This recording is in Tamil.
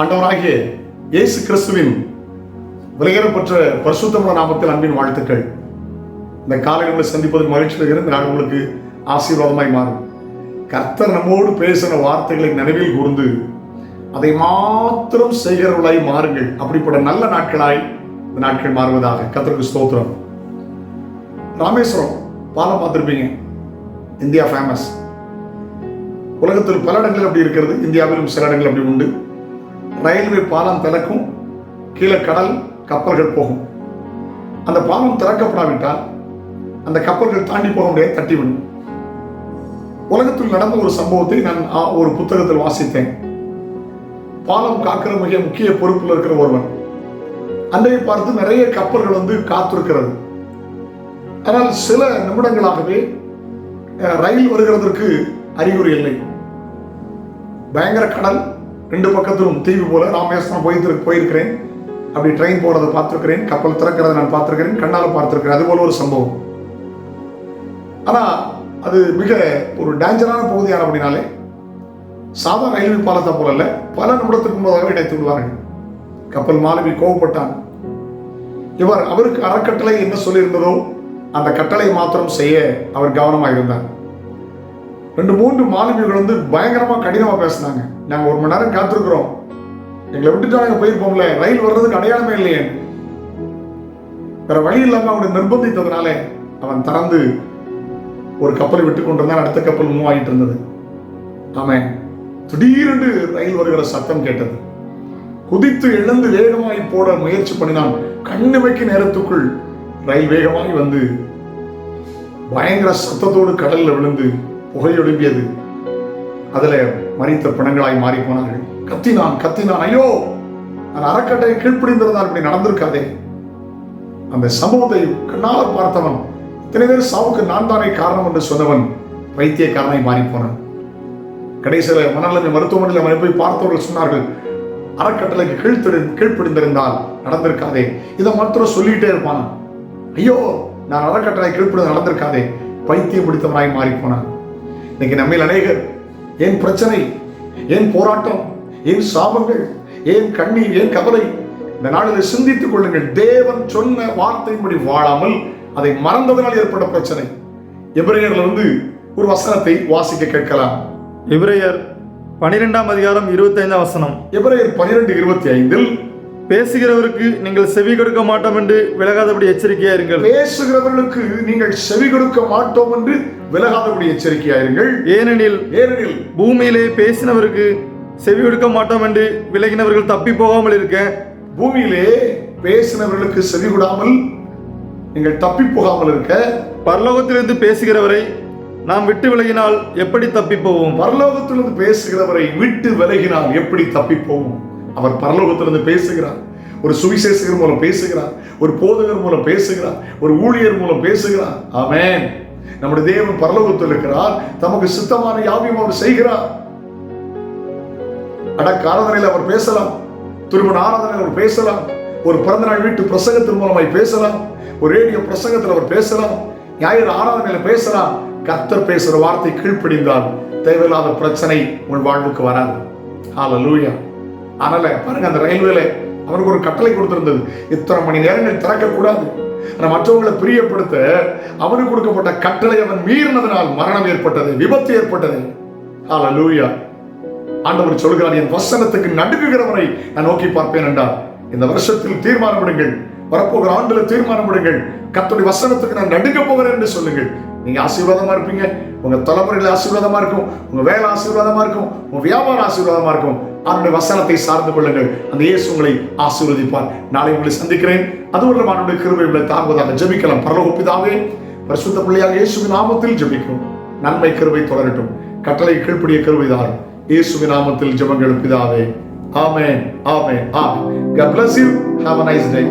ஆண்டவராகிய இயேசு கிறிஸ்துவின் விலையேறப்பெற்ற பரிசுத்தமுள்ள நாமத்தில் அன்பின் வாழ்த்துக்கள். இந்த காலைகளை சந்திப்பதில் மகிழ்ச்சி வருகிறது. நான் உங்களுக்கு ஆசீர்வாதமாய் மாறும். கர்த்தர் நம்மோடு பேசின வார்த்தைகளை நினைவில் கூர்ந்து அதை மாத்திரம் செய்கிறவர்களாய் மாறுங்கள். அப்படிப்பட்ட நல்ல நாட்களாய் இந்த நாட்கள் மாறுவதாக. கர்த்தருக்கு ஸ்தோத்திரம். ராமேஸ்வரம் பாலம் பார்த்திருப்பீங்க. India famous. உலகத்தில் பல இடங்கள் அப்படி இருக்கிறது. இந்தியாவிலும் சில இடங்கள் அப்படி உண்டு. ரயில்வே பாலம் திறக்கும், கீழே கடல் கப்பல்கள் போகும். அந்த பாலம் திறக்கப்படாவிட்டால் அந்த கப்பல்கள் தாண்டி போக முடியாது, தட்டிவிடும். உலகத்தில் நடந்த ஒரு சம்பவத்தை நான் ஒரு புத்தகத்தில் வாசித்தேன். பாலம் காக்கிற மிக முக்கிய பொறுப்பில் இருக்கிற ஒருவன் அன்றைய பார்த்து நிறைய கப்பல்கள் காத்திருக்கிறது. ஆனால் சில நிமிடங்களாகவே ரயில் வருகிறதற்கு அறிகுறி இல்லை. பயங்கர கடல், ரெண்டு பக்கத்திலும் தீவு போல. ராமேஸ்வரம் போயிருக்கிறேன், அப்படி ட்ரெயின் போறதை பார்த்திருக்கிறேன், கப்பல் திறக்கிறத நான் பார்த்திருக்கிறேன், கண்ணால பார்த்திருக்கிறேன். அது போல ஒரு சம்பவம். ஆனா அது மிக ஒரு டேஞ்சரான பகுதியான அப்படின்னாலே சாதாரண ரயில்வே பாலத்தை போல இல்ல, பல நிமிடத்துக்கு முன்னதாக இணைத்து விடுவார்கள். கப்பல் மாலுமி கோவப்பட்டான். அவருக்கு அறக்கட்டளை என்ன சொல்லியிருந்ததோ அந்த கட்டளை மாத்திரம் செய்ய அவர் கவனமாக இருந்தார். 2-3 மாலுமிகள் பயங்கரமா கடினமா பேசினாங்க. நாங்க 1 மணி நேரம் காத்திருக்கிறோம், எங்களை விட்டுட்டு நாங்க போயிருப்போம்ல, ரயில் வர்றதுக்கு அடையாளமே இல்லையே. வேற வழி இல்லாம அவனை நிர்பந்தித்ததுனால அவன் திறந்து ஒரு கப்பலை விட்டு கொண்டிருந்தான். அடுத்த கப்பல் மூவ் ஆகிட்டு இருந்தது. ஆமாம், திடீரென்று ரயில் வருகிற சத்தம் கேட்டது. குதித்து எழுந்து வேகமாய் போட முயற்சி பண்ணினான். கண்ணிமைக்கு நேரத்துக்குள் ரயில் வேகமாய் பயங்கர சத்தத்தோடு கடல்ல விழுந்து புகையொழும்பியது. அதுல மரித்த பிணங்களாய் மாறி போனார்கள். கத்தினான், ஐயோ, நான் அறக்கட்டளை கீழ்ப்பிடிந்திருந்தால் இப்படி நடந்திருக்காதே. அந்த சம்பவத்தை கண்ணால் பார்த்தவன், இத்தனை பேர் சாவுக்கு நான் தானே காரணம் என்று சொன்னவன் வைத்தியக்காரனாய் மாறி போனான். கடைசியில மனநல மருத்துவமனையில் போய் பார்த்தவர்கள் சொன்னார்கள், அறக்கட்டளைக்கு கீழ்ப்பிடிந்திருந்தால் நடந்திருக்காதே. இதை மாத்திரம் சொல்லிட்டே இருப்பான். ஐயோ, நான் அறக்கட்டளை கீழ்ப்பிடி நடந்திருக்காதே. பைத்தியம் பிடித்தவனாய் மாறி போனான். இன்னைக்கு நம்மில் அநேகர் ஏன் பிரச்சனை, ஏன் போராட்டம், ஏன் சாபங்கள், ஏன் கண்ணீர், ஏன் கவலை, இந்த நாளில் சிந்தித்துக் கொள்ளுங்கள். தேவன் சொன்ன வார்த்தையின்படி வாழாமல் அதை மறந்ததனால் ஏற்பட்ட பிரச்சனை. எபிரேயர்ல ஒரு வசனத்தை வாசிக்க கேட்கலாம். எபிரேயர் 12ஆம் அதிகாரம் 25ஆம் வசனம். எபிரேயர் 12:25 பேசுகிறவருக்கு நீங்கள் செவி கொடுக்க மாட்டோம் என்று விலகாதபடி எச்சரிக்கையா இருங்கள். பேசுகிறவர்களுக்கு நீங்கள் செவி கொடுக்க மாட்டோம் என்று விலகாதபடி எச்சரிக்கையா இருங்கள். ஏனெனில் பூமியிலே பேசினவருக்கு செவி கொடுக்க மாட்டோம் என்று விலகினவர்கள் தப்பி போகாமல் இருக்க. பூமியிலே பேசினவர்களுக்கு செவி கொடாமல் நீங்கள் தப்பி போகாமல் இருக்க. பரலோகத்திலிருந்து பேசுகிறவரை நாம் விட்டு விலகினால் எப்படி தப்பி போவோம்? பரலோகத்திலிருந்து பேசுகிறவரை விட்டு விலகினால் எப்படி தப்பி போவோம்? அவர் பரலோகத்திலிருந்து பேசுகிறார். ஒரு சுவிசேஷகர் மூலம் பேசுகிறார், ஒரு போதகர் மூலம் பேசுகிறார், ஒரு ஊழியர் மூலம் பேசுகிறார். ஆமென். நம்முடைய தேவன் பரலோகத்தில் இருக்கிறார். தமக்கு சித்தமான யாவையும் அவர் செய்கிறார். அடக்க ஆராதனையில் அவர் பேசலாம், திருமண ஆராதனையில் அவர் பேசலாம், ஒரு பிறந்த நாள் வீட்டு பிரசங்கத்தின் மூலமாய் பேசலாம், ஒரு ரேடியோ பிரசங்கத்தில் அவர் பேசலாம், ஞாயிறு ஆராதனையில பேசலாம். கர்த்தர் பேசுற வார்த்தை கீழ்ப்படிந்தால் தேவையில்லாத பிரச்சனை உன் வாழ்வுக்கு வராது. ஹல்லேலூயா. அதனால பாருங்க, அந்த ரயில்வேல அவருக்கு ஒரு கட்டளை கொடுத்திருந்தது, இத்தனை மணி நேரங்கள் திறக்கக்கூடாது. மற்றவங்களை பிரியப்படுத்த அவனுக்கு கொடுக்கப்பட்ட கட்டளை அவன் மீறினதனால் மரணம் ஏற்பட்டது, விபத்து ஏற்பட்டது. ஹல்லேலூயா. ஆண்டவர் சொல்கிறார், என் வசனத்துக்கு நடுங்குகிறவரை நான் நோக்கி பார்ப்பேன் என்றார். இந்த வருஷத்தில் தீர்மானம் விடுங்கள், வரப்போகிற ஆண்டுல தீர்மானம் விடுங்கள், கர்த்தருடைய வசனத்துக்கு நான் நடுங்க போகிறேன் என்று சொல்லுங்கள். நீங்க ஆசீர்வாதமா இருப்பீங்க. உங்க தலைமுறையில் ஆசீர்வாதமா இருக்கும், உங்க வேலை ஆசீர்வாதமா இருக்கும், உங்க வியாபாரம் ஆசீர்வாதமா இருக்கும். அவருடைய வசனத்தை சார்ந்து கொள்ளுங்கள். அந்த இயேசு உங்களை ஆசீர்வதிப்பார். நாளை உங்களை சந்திக்கிறேன். அதுவரை அவருடைய கிருபை உங்களை தாங்குவதாக. ஜெபிக்கலாம். பரலோக பிதாவே, பரிசுத்த பிள்ளையாக இயேசுவின் நாமத்தில் ஜெபிக்கிறோம். நன்மை கிருபை தொடரட்டும். கட்டளை கீழ்ப்படிய கிருபைதான். இயேசுவின் நாமத்தில் ஜெபங்கள் பிதாவே. ஆமென், ஆமென், ஆமென். God bless you. Have a nice day.